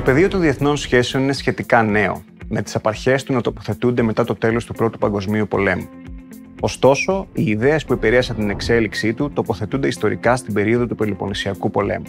Το πεδίο των διεθνών σχέσεων είναι σχετικά νέο, με τις απαρχές του να τοποθετούνται μετά το τέλος του Πρώτου Παγκοσμίου Πολέμου. Ωστόσο, οι ιδέες που επηρέασαν την εξέλιξή του τοποθετούνται ιστορικά στην περίοδο του Πελοποννησιακού Πολέμου.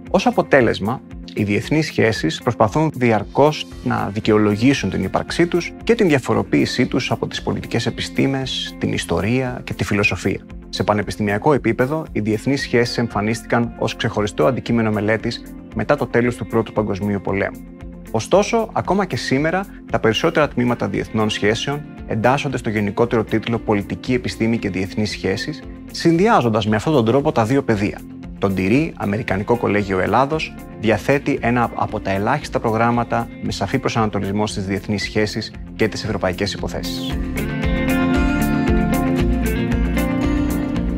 Ως αποτέλεσμα, οι διεθνείς σχέσεις προσπαθούν διαρκώς να δικαιολογήσουν την ύπαρξή τους και την διαφοροποίησή τους από τις πολιτικές επιστήμες, την ιστορία και τη φιλοσοφία. Σε πανεπιστημιακό επίπεδο, οι διεθνείς σχέσεις εμφανίστηκαν ως ξεχωριστό αντικείμενο μελέτης μετά το τέλος του Πρώτου Παγκοσμίου Πολέμου. Ωστόσο, ακόμα και σήμερα, τα περισσότερα τμήματα διεθνών σχέσεων εντάσσονται στο γενικότερο τίτλο Πολιτική Επιστήμη και Διεθνείς Σχέσεις, συνδυάζοντας με αυτόν τον τρόπο τα δύο πεδία. Το DIRI, Αμερικανικό Κολέγιο Ελλάδος, διαθέτει ένα από τα ελάχιστα προγράμματα με σαφή προσανατολισμό στις διεθνείς σχέσεις και τις ευρωπαϊκές υποθέσεις.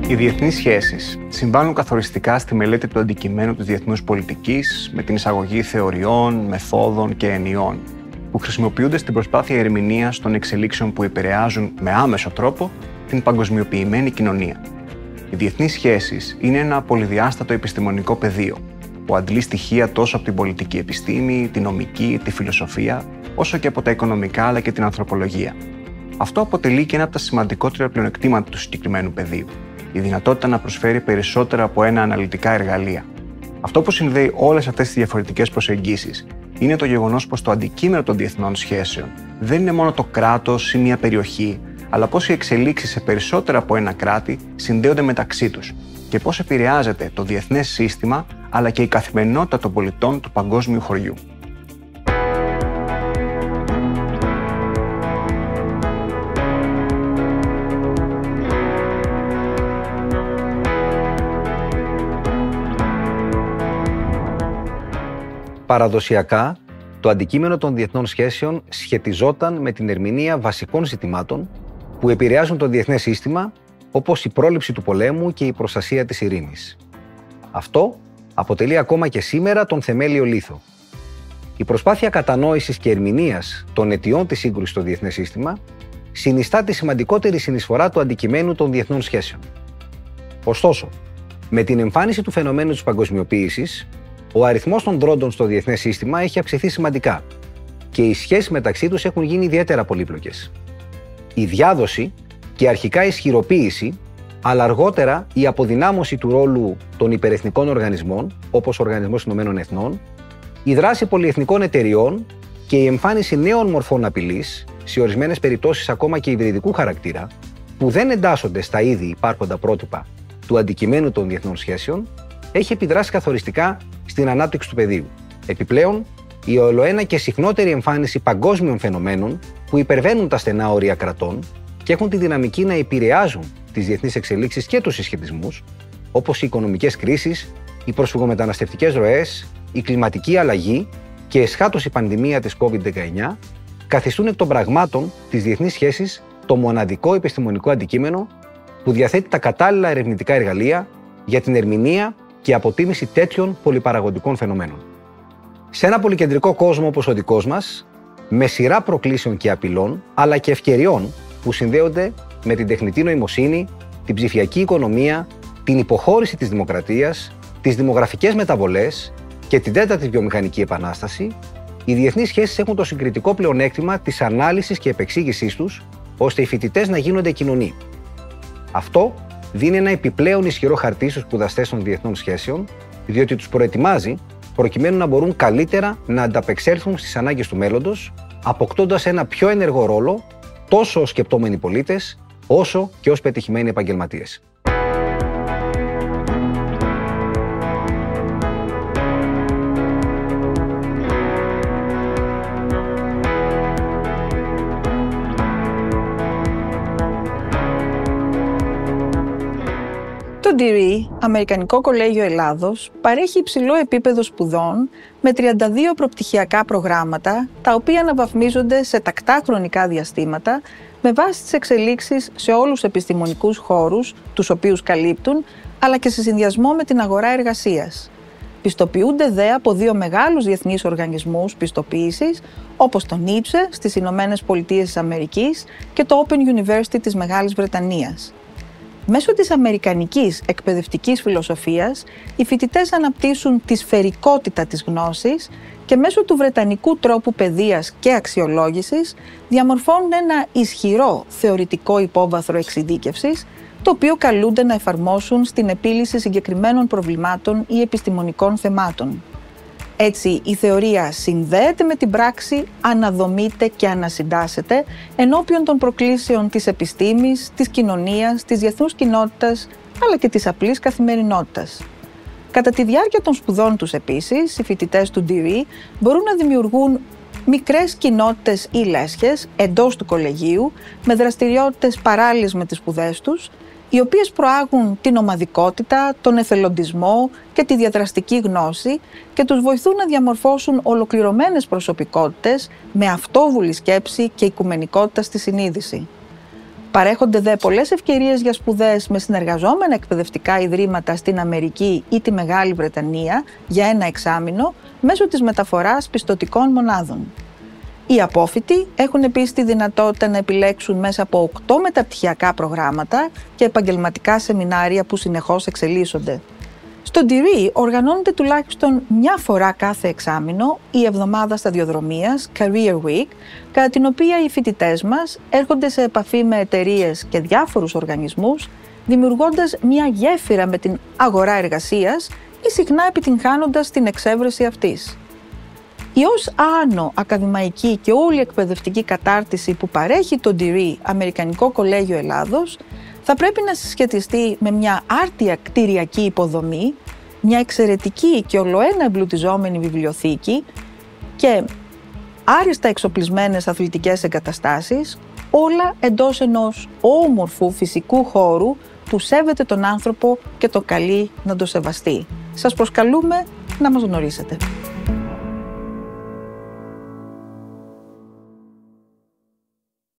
Οι διεθνείς σχέσεις συμβάλλουν καθοριστικά στη μελέτη του αντικειμένου της διεθνούς πολιτικής με την εισαγωγή θεωριών, μεθόδων και ενιών που χρησιμοποιούνται στην προσπάθεια ερμηνείας των εξελίξεων που επηρεάζουν με άμεσο τρόπο την παγκοσμιοποιημένη κοινωνία. Οι διεθνείς σχέσεις είναι ένα πολυδιάστατο επιστημονικό πεδίο που αντλεί στοιχεία τόσο από την πολιτική επιστήμη, τη νομική, τη φιλοσοφία, όσο και από τα οικονομικά αλλά και την ανθρωπολογία. Αυτό αποτελεί και ένα από τα σημαντικότερα πλεονεκτήματα του συγκεκριμένου πεδίου, η δυνατότητα να προσφέρει περισσότερα από ένα αναλυτικά εργαλεία. Αυτό που συνδέει όλες αυτές τις διαφορετικές προσεγγίσεις είναι το γεγονός πως το αντικείμενο των διεθνών σχέσεων δεν είναι μόνο το κράτος ή μια περιοχή, αλλά πώς οι εξελίξεις σε περισσότερα από ένα κράτη συνδέονται μεταξύ τους και πώς επηρεάζεται το διεθνές σύστημα αλλά και η καθημερινότητα των πολιτών του παγκόσμιου χωριού. Παραδοσιακά, το αντικείμενο των διεθνών σχέσεων σχετιζόταν με την ερμηνεία βασικών ζητημάτων που επηρεάζουν το διεθνές σύστημα, όπως η πρόληψη του πολέμου και η προστασία της ειρήνης. Αυτό αποτελεί ακόμα και σήμερα τον θεμέλιο λίθο. Η προσπάθεια κατανόησης και ερμηνείας των αιτιών της σύγκρουσης στο διεθνές σύστημα συνιστά τη σημαντικότερη συνεισφορά του αντικειμένου των διεθνών σχέσεων. Ωστόσο, με την εμφάνιση του φαινομένου της παγκοσμιοποίησης, ο αριθμός των δρόντων στο διεθνές σύστημα έχει αυξηθεί σημαντικά και οι σχέσεις μεταξύ τους έχουν γίνει ιδιαίτερα πολύπλοκες. Η διάδοση και αρχικά η ισχυροποίηση, αλλά αργότερα η αποδυνάμωση του ρόλου των υπερεθνικών οργανισμών, όπως ο Οργανισμός Ηνωμένων Εθνών, η δράση πολυεθνικών εταιριών και η εμφάνιση νέων μορφών απειλής, σε ορισμένες περιπτώσεις ακόμα και υβριδικού χαρακτήρα, που δεν εντάσσονται στα ήδη υπάρχοντα πρότυπα του αντικειμένου των διεθνών σχέσεων, έχει επιδράσει καθοριστικά στην ανάπτυξη του πεδίου. Επιπλέον, η ολοένα και συχνότερη εμφάνιση παγκόσμιων φαινομένων που υπερβαίνουν τα στενά όρια κρατών και έχουν τη δυναμική να επηρεάζουν τις διεθνείς εξελίξεις και τους συσχετισμούς, όπως οι οικονομικές κρίσεις, οι προσφυγομεταναστευτικές ροές, η κλιματική αλλαγή και εσχάτως η πανδημία της COVID-19, καθιστούν εκ των πραγμάτων τις διεθνείς σχέσεις το μοναδικό επιστημονικό αντικείμενο που διαθέτει τα κατάλληλα ερευνητικά εργαλεία για την ερμηνεία και αποτίμηση τέτοιων πολυπαραγωγικών φαινομένων. Σε ένα πολυκεντρικό κόσμο όπως ο δικός μας, με σειρά προκλήσεων και απειλών, αλλά και ευκαιριών που συνδέονται με την τεχνητή νοημοσύνη, την ψηφιακή οικονομία, την υποχώρηση της δημοκρατίας, τις δημογραφικές μεταβολές και την τέταρτη βιομηχανική επανάσταση, οι διεθνείς σχέσεις έχουν το συγκριτικό πλεονέκτημα της ανάλυσης και επεξήγησής τους, ώστε οι φοιτητές να γίνονται κοινωνοί. Αυτό δίνει ένα επιπλέον ισχυρό χαρτί στους σπουδαστές των διεθνών σχέσεων, διότι τους προετοιμάζει προκειμένου να μπορούν καλύτερα να ανταπεξέλθουν στις ανάγκες του μέλλοντος, αποκτώντας ένα πιο ενεργό ρόλο τόσο ως σκεπτόμενοι πολίτες, όσο και ως πετυχημένοι επαγγελματίες. Το DIRI, Αμερικανικό Κολέγιο Ελλάδος, παρέχει υψηλό επίπεδο σπουδών με 32 προπτυχιακά προγράμματα, τα οποία αναβαθμίζονται σε τακτά χρονικά διαστήματα με βάση τις εξελίξεις σε όλους τους επιστημονικούς χώρους, τους οποίους καλύπτουν, αλλά και σε συνδυασμό με την αγορά εργασίας. Πιστοποιούνται δε από δύο μεγάλους διεθνείς οργανισμούς πιστοποίησης, όπως το NICE στις Ηνωμένες Πολιτείες της Αμερικής και το Open University της Μεγάλης Βρετανίας. Μέσω της αμερικανικής εκπαιδευτικής φιλοσοφίας, οι φοιτητές αναπτύσσουν τη σφαιρικότητα της γνώσης και μέσω του βρετανικού τρόπου παιδείας και αξιολόγησης διαμορφώνουν ένα ισχυρό θεωρητικό υπόβαθρο εξειδίκευσης, το οποίο καλούνται να εφαρμόσουν στην επίλυση συγκεκριμένων προβλημάτων ή επιστημονικών θεμάτων. Έτσι, η θεωρία συνδέεται με την πράξη, αναδομείται και ανασυντάσσεται ενώπιον των προκλήσεων της επιστήμης, της κοινωνίας, της διεθνούς κοινότητας, αλλά και της απλής καθημερινότητας. Κατά τη διάρκεια των σπουδών τους επίσης, οι φοιτητές του DRE μπορούν να δημιουργούν μικρές κοινότητες ή λέσχες εντός του κολεγίου, με δραστηριότητες παράλληλες με τις σπουδές τους, οι οποίες προάγουν την ομαδικότητα, τον εθελοντισμό και τη διαδραστική γνώση και τους βοηθούν να διαμορφώσουν ολοκληρωμένες προσωπικότητες με αυτόβουλη σκέψη και οικουμενικότητα στη συνείδηση. Παρέχονται δε πολλές ευκαιρίες για σπουδές με συνεργαζόμενα εκπαιδευτικά ιδρύματα στην Αμερική ή τη Μεγάλη Βρετανία για ένα εξάμηνο μέσω της μεταφοράς πιστωτικών μονάδων. Οι απόφοιτοι έχουν επίσης τη δυνατότητα να επιλέξουν μέσα από 8 μεταπτυχιακά προγράμματα και επαγγελματικά σεμινάρια που συνεχώς εξελίσσονται. Στο DRE οργανώνεται τουλάχιστον μια φορά κάθε εξάμηνο η εβδομάδα σταδιοδρομίας Career Week, κατά την οποία οι φοιτητές μας έρχονται σε επαφή με εταιρείες και διάφορους οργανισμούς, δημιουργώντας μια γέφυρα με την αγορά εργασίας ή συχνά επιτυγχάνοντας την εξέβρεση αυτής. Η ως άνω ακαδημαϊκή και όλη εκπαιδευτική κατάρτιση που παρέχει το DRE Αμερικανικό Κολέγιο Ελλάδος θα πρέπει να συσχετιστεί με μια άρτια κτηριακή υποδομή, μια εξαιρετική και ολοένα εμπλουτιζόμενη βιβλιοθήκη και άριστα εξοπλισμένες αθλητικές εγκαταστάσεις, όλα εντός ενός όμορφου φυσικού χώρου που σέβεται τον άνθρωπο και το καλεί να το σεβαστεί. Σας προσκαλούμε να μας γνωρίσετε.